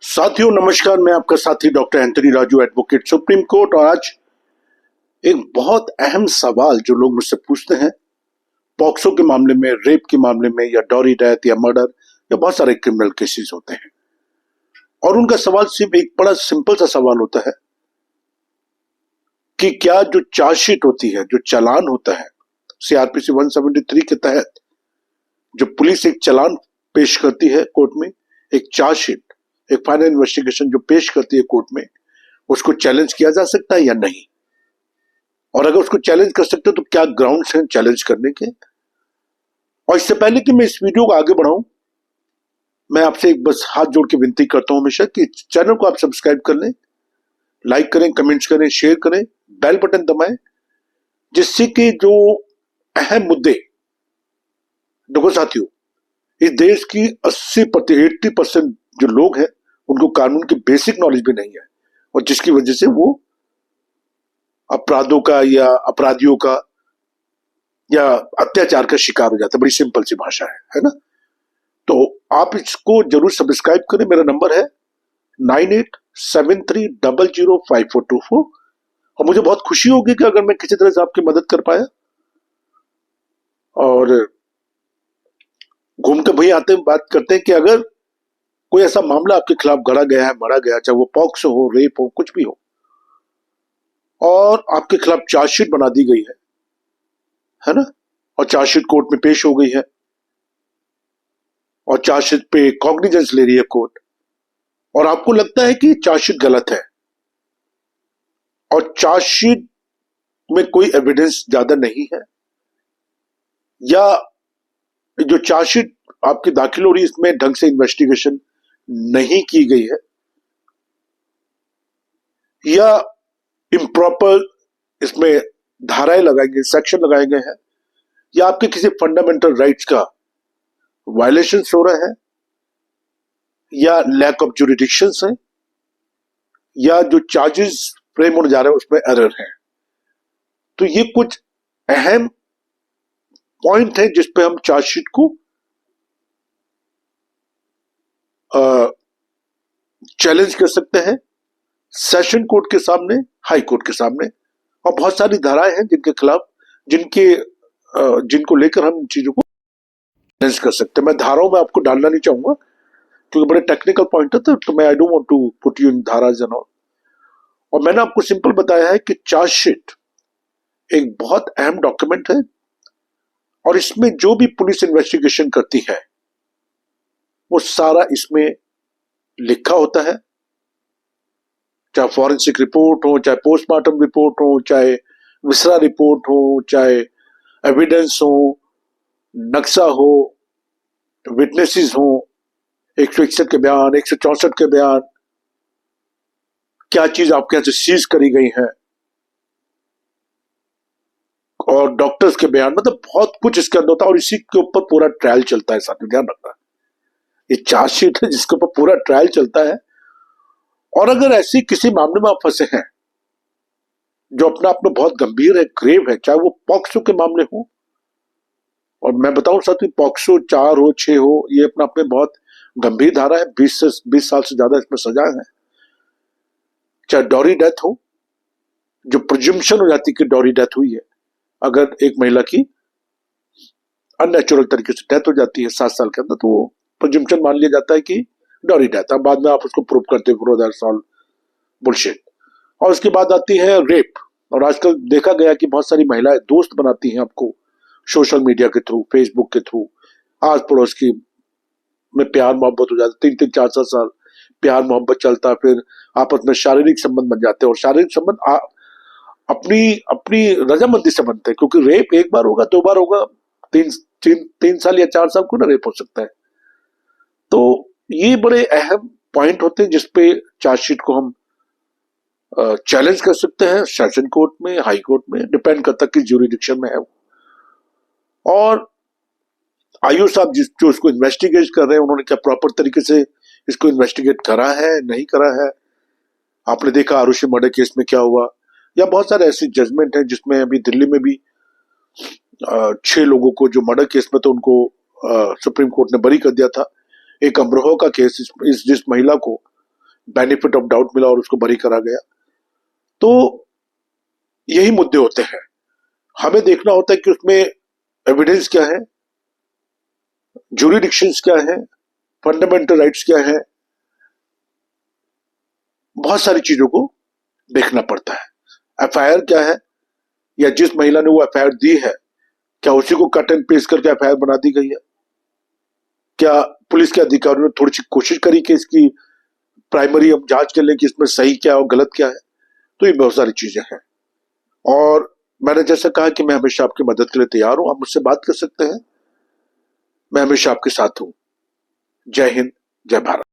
साथियों नमस्कार, मैं आपका साथी doctor Anthony Raju, advocate supreme court. और आज एक बहुत अहम सवाल जो लोग मुझसे पूछते हैं पॉक्सो के मामले में, रेप के मामले में, या डॉरी डेथ या मर्डर या बहुत सारे क्रिमिनल केसेस होते हैं। और उनका सवाल सिर्फ एक बड़ा सिंपल सा सवाल होता है कि क्या जो चार्जशीट होती है, जो चालान होता है सीआरपीसी 173 के तहत, जो पुलिस एक चालान पेश करती है कोर्ट में, एक चार्जशीट, एक फाइनल इन्वेस्टिगेशन जो पेश करती है कोर्ट में, उसको चैलेंज किया जा सकता है या नहीं। और अगर उसको चैलेंज कर सकते हो तो क्या ग्राउंड्स हैं चैलेंज करने के। और इससे पहले कि मैं इस वीडियो को आगे बढ़ाऊं, मैं आपसे एक बस हाथ जोड़ के विनती करता हूं हमेशा कि चैनल को आप सब्सक्राइब कर लें, लाइक करें, कमेंट्स करें, शेयर करें, बेल बटन दबाएं, जिससे कि जो अहम मुद्दे, देखो साथियों, इस देश की 80% जो लोग हैं उनको कानून की बेसिक नॉलेज भी नहीं है, और जिसकी वजह से वो अपराधों का या अपराधियों का या अत्याचार का शिकार हो जाता है। बड़ी सिंपल सी भाषा है ना। तो आप इसको जरूर सब्सक्राइब करें। मेरा नंबर है 9873005424। और मुझे बहुत खुशी होगी कि अगर मैं किसी तरह से आपकी मदद कर पाया। और घूम के वही आते हैं, बात करते हैं कि अगर कोई ऐसा मामला आपके खिलाफ गढ़ा गया है, मरा गया, चाहे वो पॉक्सो हो, रेप हो, कुछ भी हो, और आपके खिलाफ चार्जशीट बना दी गई है ना, और चार्जशीट कोर्ट में पेश हो गई है, और चार्जशीट पे कॉग्निजेंस ले रही है कोर्ट, और आपको लगता है कि चार्जशीट गलत है और चार्जशीट में कोई एविडेंस ज्यादा नहीं है, या जो चार्जशीट आपकी दाखिल हो रही है इसमें ढंग से इन्वेस्टिगेशन नहीं की गई है, या इम्प्रॉपर इसमें धाराएं लगाई गई, सेक्शन लगाए गए हैं, या आपके किसी फंडामेंटल राइट्स का वायलेशन हो रहा है, या लैक ऑफ जुरिडिक्शंस है, या जो चार्जेस फ्रेम होने जा रहे हैं उसमें एरर है। तो ये कुछ अहम पॉइंट है जिस पे हम चार्जशीट को चैलेंज कर सकते हैं सेशन कोर्ट के सामने, हाई कोर्ट के सामने। और बहुत सारी धाराएं हैं जिनके खिलाफ, जिनको लेकर हम इन चीजों को चैलेंज कर सकते हैं। मैं धाराओं में आपको डालना नहीं चाहूंगा क्योंकि बड़े टेक्निकल पॉइंट है, तो मैं I don't want to put you in धाराज एंड ऑल। और मैंने आपको सिंपल बताया है कि चार्जशीट एक बहुत अहम डॉक्यूमेंट है, और इसमें जो भी पुलिस इन्वेस्टिगेशन करती है वो सारा इसमें लिखा होता है, चाहे फॉरेंसिक रिपोर्ट हो, चाहे पोस्टमार्टम रिपोर्ट हो, चाहे विसरा रिपोर्ट हो, चाहे एविडेंस हो, नक्शा हो, विटनेसेस हो, 161 के बयान, 164 के बयान, क्या चीज आपके यहां से सीज करी गई है, और डॉक्टर्स के बयान, मतलब बहुत कुछ इसके अंदर होता है। और इसी के ऊपर पूरा ट्रायल चलता है। साथ में ध्यान रखना, ये चार्जशीट है जिसके ऊपर पूरा ट्रायल चलता है। और अगर ऐसी किसी मामले में आप फंसे हैं जो अपना आप में बहुत गंभीर है, ग्रेव है, चाहे वो पॉक्सो के मामले हो, और मैं बताऊं साथ ही पॉक्सो 4 हो 6 हो, ये अपना अपने बहुत गंभीर धारा है, 20 साल से ज्यादा इसमें सजा है। चाहे डॉरी डेथ हो, जो प्रिजम्पशन हो जाती है कि डॉरी डेथ हुई है, अगर एक महिला की अननेचुरल तरीके से डेथ हो जाती है 7 साल के अंदर, तो वो प्रिजम्पशन मान लिया जाता है कि डॉरी डेथ। अब बाद में आप उसको प्रूव करते हो बुलशिट। और उसके बाद आती है रेप। और आजकल देखा गया कि बहुत सारी महिलाएं दोस्त बनाती हैं आपको सोशल मीडिया के थ्रू, फेसबुक के थ्रू, आस पड़ोस की में प्यार मोहब्बत हो जाता है, 3-3 4-4 साल प्यार मोहब्बत चलता है, फिर आपस में शारीरिक संबंध बन जाते हैं। और शारीरिक संबंध अपनी अपनी रजामंदी से बनते हैं, क्योंकि रेप एक बार होगा, 2 बार होगा, 3 साल या 4 साल को ना रेप हो सकता है। तो ये बड़े अहम पॉइंट होते हैं जिसपे चार्जशीट को हम चैलेंज कर सकते हैं सेशन कोर्ट में, हाई कोर्ट में, डिपेंड करता है किस ज्यूरिडिक्शन में है। और आईओ साहब जो इसको इन्वेस्टिगेट कर रहे हैं, उन्होंने क्या प्रॉपर तरीके से इसको इन्वेस्टिगेट करा है, नहीं करा है। आपने देखा आरुषि मर्डर केस में क्या हुआ, या बहुत सारे ऐसे जजमेंट हैं जिसमें अभी दिल्ली में भी 6 लोगों को जो मर्डर केस में तो उनको सुप्रीम कोर्ट ने बरी कर दिया था। एक अमरोहा का केस, जिस महिला को बेनिफिट ऑफ डाउट मिला और उसको बरी करा गया। तो यही मुद्दे होते हैं, हमें देखना होता है कि उसमें एविडेंस क्या है, ज्यूरिडिक्शंस क्या है, फंडामेंटल राइट्स क्या है, बहुत सारी चीजों को देखना पड़ता है। एफआईआर क्या है, या जिस महिला ने वो एफआईआर दी है क्या उसी को कट एंड पेस्ट करके एफआईआर बना दी गई है, क्या पुलिस के अधिकारियों ने थोड़ी सी कोशिश करी कि इसकी प्राइमरी हम जांच कर लें कि इसमें सही क्या है और गलत क्या है। तो ये बहुत सारी चीजें हैं, और मैंने जैसा कहा कि मैं हमेशा आपकी मदद के लिए तैयार हूं, आप मुझसे बात कर सकते हैं, मैं हमेशा आपके साथ हूं। जय हिंद, जय भारत।